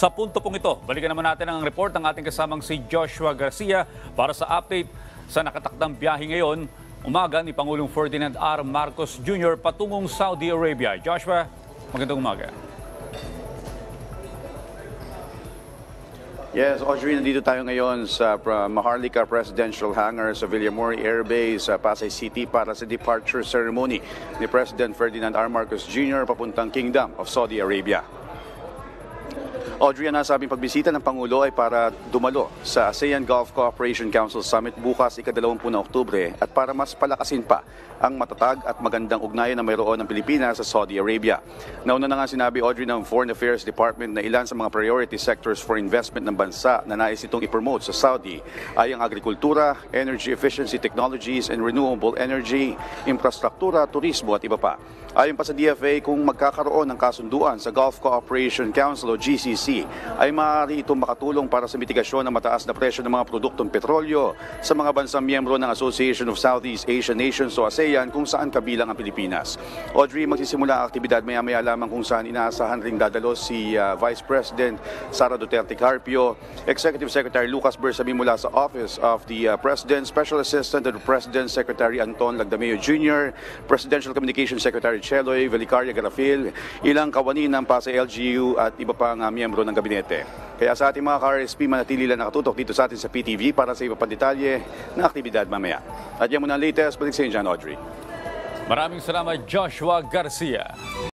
Sa punto pong ito, balikan naman natin ang report ng ating kasamang si Joshua Garcia para sa update sa nakatakdang biyahe ngayon, umaga ni Pangulong Ferdinand R. Marcos Jr. patungong Saudi Arabia. Joshua, magandang umaga. Yes, Audrey, nandito tayo ngayon sa Maharlika Presidential Hangar sa Villamor Air Base sa Pasay City para sa departure ceremony ni President Ferdinand R. Marcos Jr. papuntang Kingdom of Saudi Arabia. Audrey, ang nasabing pagbisita ng Pangulo ay para dumalo sa ASEAN Gulf Cooperation Council Summit bukas ika-20 na Oktubre at para mas palakasin pa ang matatag at magandang ugnayan na mayroon ng Pilipinas sa Saudi Arabia. Nauna na nga sinabi, Audrey, ng Foreign Affairs Department na ilan sa mga priority sectors for investment ng bansa na nais itong ipromote sa Saudi ay ang agrikultura, energy efficiency technologies and renewable energy, infrastruktura, turismo at iba pa. Ayon pa sa DFA, kung magkakaroon ng kasunduan sa Gulf Cooperation Council o GCC, ay maaari itong makatulong para sa mitigasyon ng mataas na presyo ng mga produktong petrolyo sa mga bansang miyembro ng Association of Southeast Asian Nations o ASEAN kung saan kabilang ang Pilipinas. Audrey, magsisimula ang aktibidad maya-maya lamang kung saan inaasahan ring dadalo si Vice President Sara Duterte Carpio, Executive Secretary Lucas Bersamin mula sa Office of the President, Special Assistant to the President Secretary Anton Lagdameo Jr., Presidential Communications Secretary Cheloy Velicaria Garafil, ilang kawani ng Pasay LGU at iba pang miyembro ng gabinete. Kaya sa ating mga ka-RSP, manatili lang nakatutok dito sa atin sa PTV para sa iba pang detalye na aktibidad mamaya. At yan muna ang latest, balik sa inyo, Audrey. Maraming salamat, Joshua Garcia.